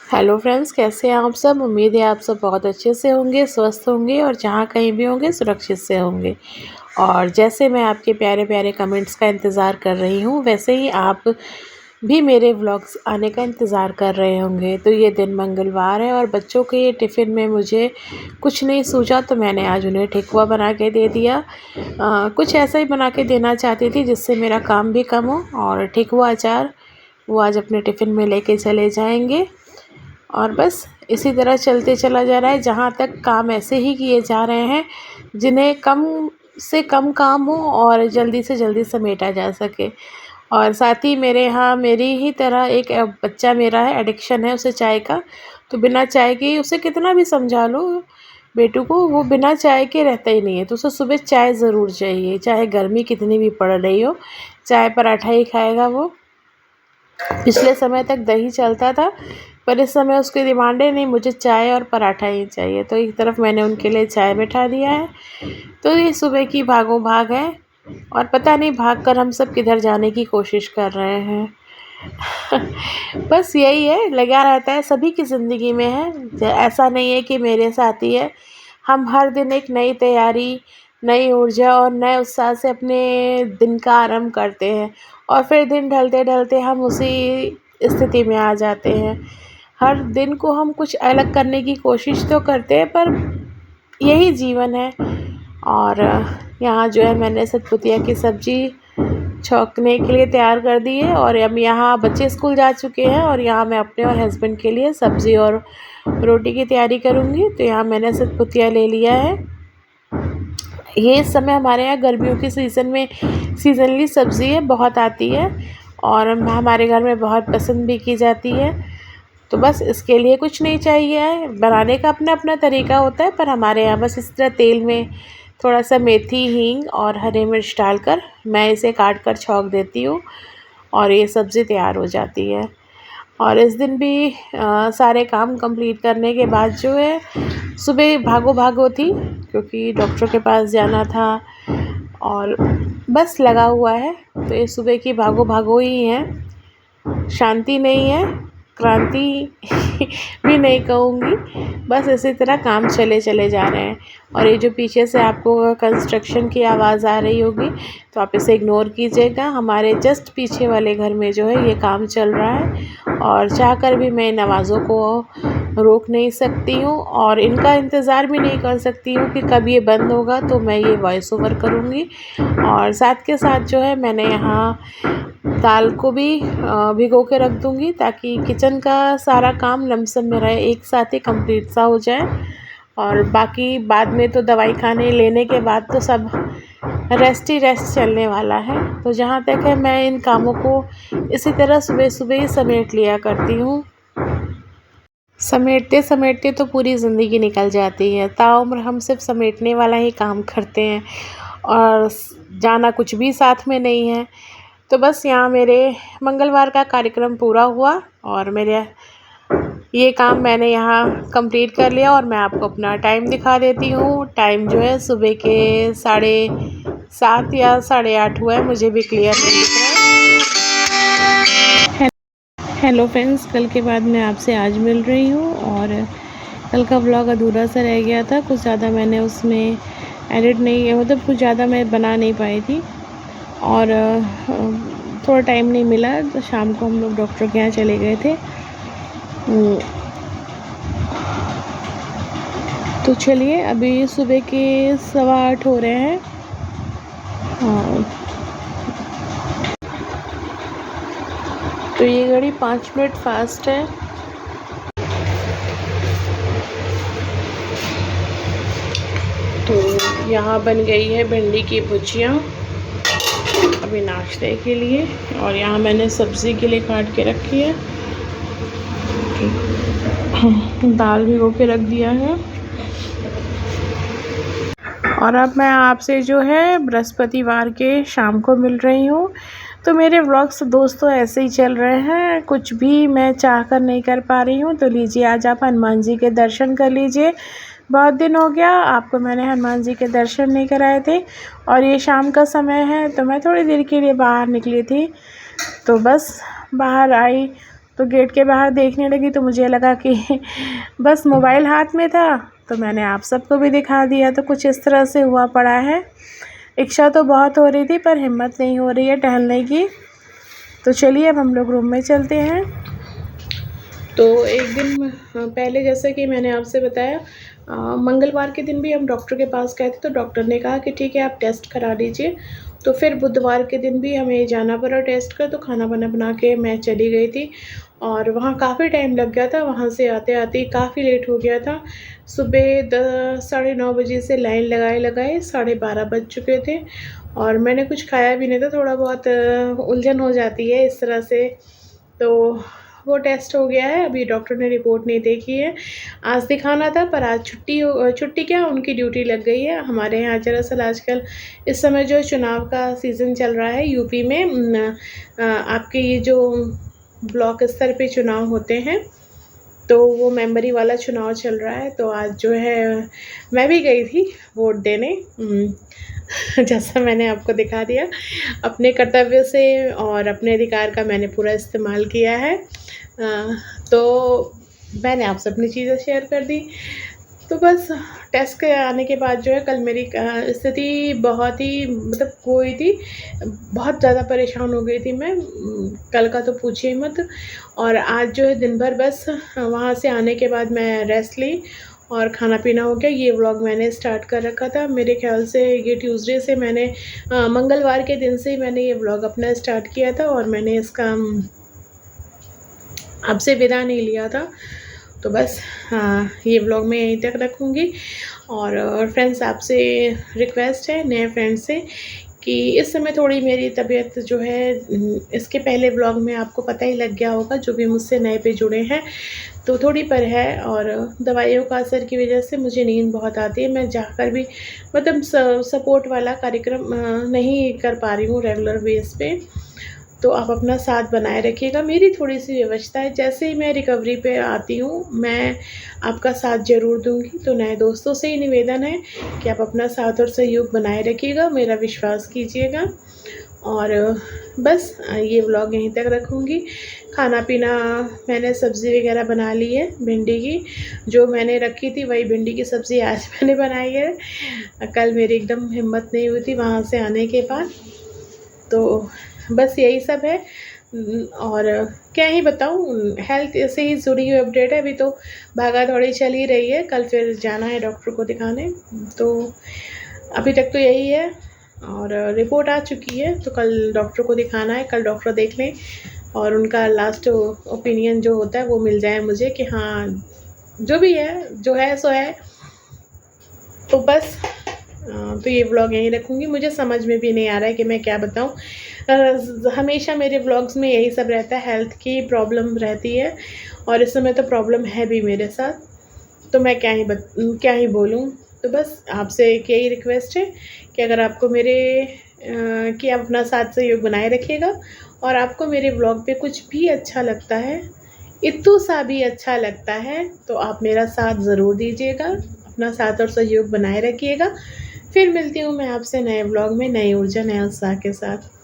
Hello friends, कैसे हैं आप सब। उम्मीद है आप सब बहुत अच्छे से होंगे, स्वस्थ होंगे और जहाँ कहीं भी होंगे सुरक्षित से होंगे। और जैसे मैं आपके प्यारे प्यारे कमेंट्स का इंतज़ार कर रही हूँ, वैसे ही आप भी मेरे व्लॉग्स आने का इंतज़ार कर रहे होंगे। तो ये दिन मंगलवार है और बच्चों के ये टिफ़िन में मुझे कुछ नहीं सूझा, तो मैंने आज उन्हें ठेकुआ बना के दे दिया। कुछ ऐसा ही बना के देना चाहती थी जिससे मेरा काम भी कम हो, और ठेकुआ अचार वो आज अपने टिफ़िन में लेके चले जाएंगे। और बस इसी तरह चलते चला जा रहा है, जहाँ तक काम ऐसे ही किए जा रहे हैं जिन्हें कम से कम काम हो और जल्दी से जल्दी समेटा जा सके। और साथ ही मेरे यहाँ मेरी ही तरह एक बच्चा मेरा है, एडिक्शन है उसे चाय का। तो बिना चाय के उसे कितना भी समझा लो बेटू को, वो बिना चाय के रहता ही नहीं है। तो उसे सुबह चाय ज़रूर चाहिए, चाहे गर्मी कितनी भी पड़ रही हो। चाय पराठा ही खाएगा वो। पिछले समय तक दही चलता था, पर इस समय उसकी डिमांड है, नहीं मुझे चाय और पराठा ही चाहिए। तो एक तरफ मैंने उनके लिए चाय बैठा दिया है। तो ये सुबह की भागों भाग है, और पता नहीं भाग कर हम सब किधर जाने की कोशिश कर रहे हैं। बस यही है, लगा रहता है, सभी की ज़िंदगी में है। ऐसा नहीं है कि मेरे साथ ही है। हम हर दिन एक नई तैयारी, नई ऊर्जा और नए उत्साह से अपने दिन का आरंभ करते हैं, और फिर दिन ढलते ढलते हम उसी स्थिति में आ जाते हैं। हर दिन को हम कुछ अलग करने की कोशिश तो करते हैं, पर यही जीवन है। और यहाँ जो है मैंने सतपुतिया की सब्ज़ी छौंकने के लिए तैयार कर दी है, और अब यहाँ बच्चे स्कूल जा चुके हैं, और यहाँ मैं अपने और हस्बैंड के लिए सब्ज़ी और रोटी की तैयारी करूँगी। तो यहाँ मैंने सतपुतिया ले लिया है। ये इस समय हमारे यहाँ गर्मियों के सीज़न में सीज़नली सब्ज़ी है, बहुत आती है और हमारे घर में बहुत पसंद भी की जाती है। तो बस इसके लिए कुछ नहीं चाहिए है, बनाने का अपना अपना तरीका होता है, पर हमारे यहाँ बस इस तरह तेल में थोड़ा सा मेथी, हींग और हरी मिर्च डालकर मैं इसे काट कर छौंक देती हूँ, और ये सब्ज़ी तैयार हो जाती है। और इस दिन भी सारे काम कंप्लीट करने के बाद जो है सुबह भागो भागो थी, क्योंकि डॉक्टर के पास जाना था और बस लगा हुआ है। तो ये सुबह की भागो भागो ही है, शांति नहीं है, क्रांति भी नहीं कहूँगी। बस इसी तरह काम चले चले जा रहे हैं। और ये जो पीछे से आपको कंस्ट्रक्शन की आवाज़ आ रही होगी, तो आप इसे इग्नोर कीजिएगा। हमारे जस्ट पीछे वाले घर में जो है ये काम चल रहा है, और चाहकर भी मैं इन आवाज़ों को रोक नहीं सकती हूँ, और इनका इंतज़ार भी नहीं कर सकती हूँ कि कब ये बंद होगा तो मैं ये वॉइस ओवर करूँगी। और साथ के साथ जो है मैंने यहाँ दाल को भी भिगो के रख दूँगी, ताकि किचन का सारा काम लमसम मेरा एक साथ ही कंप्लीट सा हो जाए। और बाकी बाद में तो दवाई खाने लेने के बाद तो सब रेस्ट ही रेस्ट चलने वाला है। तो जहाँ तक है मैं इन कामों को इसी तरह सुबह सुबह ही समेट लिया करती हूँ। समेटते समेटते तो पूरी ज़िंदगी निकल जाती है, ताउम्र हम सिर्फ समेटने वाला ही काम करते हैं, और जाना कुछ भी साथ में नहीं है। तो बस यहाँ मेरे मंगलवार का कार्यक्रम पूरा हुआ, और मेरे ये काम मैंने यहाँ कंप्लीट कर लिया। और मैं आपको अपना टाइम दिखा देती हूँ। टाइम जो है सुबह के 7:30 या 8:30 हुआ है, मुझे भी क्लियर नहीं दिख रहा है। हेलो फ्रेंड्स, कल के बाद मैं आपसे आज मिल रही हूँ, और कल का व्लॉग अधूरा सा रह गया था। कुछ ज़्यादा मैंने उसमें एडिट नहीं, मतलब कुछ ज़्यादा मैं बना नहीं पाई थी, और थोड़ा टाइम नहीं मिला। तो शाम को हम लोग डॉक्टर के यहाँ चले गए थे। तो चलिए, अभी सुबह के 7:15 हो रहे हैं। तो ये घड़ी 5 मिनट फास्ट है। तो यहाँ बन गई है भिंडी की भुजिया अभी नाश्ते के लिए, और यहाँ मैंने सब्ज़ी के लिए काट के रखी है। दाल भिगो के रख दिया है। और अब मैं आपसे जो है बृहस्पतिवार के शाम को मिल रही हूँ। तो मेरे व्लॉग्स दोस्तों ऐसे ही चल रहे हैं, कुछ भी मैं चाह कर नहीं कर पा रही हूँ। तो लीजिए, आज आप हनुमान जी के दर्शन कर लीजिए। बहुत दिन हो गया आपको मैंने हनुमान जी के दर्शन नहीं कराए थे, और ये शाम का समय है, तो मैं थोड़ी देर के लिए बाहर निकली थी। तो बस बाहर आई तो गेट के बाहर देखने लगी तो मुझे लगा कि बस मोबाइल हाथ में था तो मैंने आप सबको भी दिखा दिया। तो कुछ इस तरह से हुआ पड़ा है। इच्छा तो बहुत हो रही थी पर हिम्मत नहीं हो रही है टहलने की। तो चलिए अब हम लोग रूम में चलते हैं। तो एक दिन पहले जैसे कि मैंने आपसे बताया मंगलवार के दिन भी हम डॉक्टर के पास गए थे तो डॉक्टर ने कहा कि ठीक है आप टेस्ट करा लीजिए। तो फिर बुधवार के दिन भी हमें जाना पड़ा टेस्ट का। तो खाना बना के मैं चली गई थी और वहाँ काफ़ी टाइम लग गया था। वहाँ से आते आते काफ़ी लेट हो गया था। सुबह 9:30 बजे से लाइन लगाए 12:30 बज चुके थे और मैंने कुछ खाया भी नहीं था। थोड़ा बहुत उलझन हो जाती है इस तरह से। तो वो टेस्ट हो गया है, अभी डॉक्टर ने रिपोर्ट नहीं देखी है। आज दिखाना था पर आज छुट्टी क्या उनकी ड्यूटी लग गई है। हमारे यहाँ दरअसल आजकल इस समय जो चुनाव का सीज़न चल रहा है यूपी में आपके ये जो ब्लॉक स्तर पे चुनाव होते हैं तो वो मेंबरी वाला चुनाव चल रहा है। तो आज जो है मैं भी गई थी वोट देने। जैसा मैंने आपको दिखा दिया अपने कर्तव्य से और अपने अधिकार का मैंने पूरा इस्तेमाल किया है। तो मैंने आपसे अपनी चीज़ें शेयर कर दी। तो बस टेस्ट के आने के बाद जो है कल मेरी स्थिति बहुत ही मतलब कोई थी, बहुत ज़्यादा परेशान हो गई थी मैं। कल का तो पूछिए मत। और आज जो है दिन भर बस वहाँ से आने के बाद मैं रेस्ट ली और खाना पीना हो गया। ये व्लॉग मैंने स्टार्ट कर रखा था मेरे ख़्याल से ये ट्यूसडे से मैंने मंगलवार के दिन से ही मैंने ये व्लॉग अपना स्टार्ट किया था और मैंने इसका आपसे विदा नहीं लिया था। तो बस ये व्लॉग मैं यहीं तक रखूँगी। और फ्रेंड्स आपसे रिक्वेस्ट है नए फ्रेंड्स से कि इस समय थोड़ी मेरी तबीयत जो है इसके पहले व्लॉग में आपको पता ही लग गया होगा जो भी मुझसे नए पे जुड़े हैं तो थोड़ी पर है। और दवाइयों का असर की वजह से मुझे नींद बहुत आती है। मैं जाकर भी मतलब सपोर्ट वाला कार्यक्रम नहीं कर पा रही हूँ रेगुलर बेस पे। तो आप अपना साथ बनाए रखिएगा। मेरी थोड़ी-सी व्यवस्था है, जैसे ही मैं रिकवरी पे आती हूँ, मैं आपका साथ ज़रूर दूँगी। तो नए दोस्तों से ही निवेदन है कि आप अपना साथ और सहयोग बनाए रखिएगा, मेरा विश्वास कीजिएगा। और बस ये व्लॉग यहीं तक रखूँगी। खाना-पीना मैंने सब्ज़ी वग़ैरह बना ली है भिंडी की, जो मैंने रखी थी वही भिंडी की सब्ज़ी आज मैंने बनाई है। कल मेरी एकदम हिम्मत नहीं हुई थी वहाँ से आने के बाद। तो बस यही सब है। और क्या ही बताऊँ, हेल्थ से ही जुड़ी हुई अपडेट है। अभी तो भागा-दौड़ी चल ही रही है, कल फिर जाना है डॉक्टर को दिखाने। तो अभी तक तो यही है और रिपोर्ट आ चुकी है तो कल डॉक्टर को दिखाना है। कल डॉक्टर देख लें और उनका लास्ट ओपिनियन जो होता है वो मिल जाए मुझे कि हाँ, जो भी है, जो है सो है। तो बस तो ये व्लॉग यहीं रखूँगी। मुझे समझ में भी नहीं आ रहा है कि मैं क्या बताऊँ। हमेशा मेरे व्लॉग्स में यही सब रहता है, हेल्थ की प्रॉब्लम रहती है और इस समय तो प्रॉब्लम है भी मेरे साथ। तो मैं क्या ही बोलूँ। तो बस आपसे एक यही रिक्वेस्ट है कि अगर आपको मेरे कि आप अपना साथ सहयोग बनाए रखिएगा और आपको मेरे व्लॉग पे कुछ भी अच्छा लगता है, इत्तू सा भी अच्छा लगता है, तो आप मेरा साथ ज़रूर दीजिएगा। अपना साथ और सहयोग बनाए रखिएगा। फिर मिलती हूँ मैं आपसे नए व्लॉग में, नई ऊर्जा, नए उत्साह के साथ।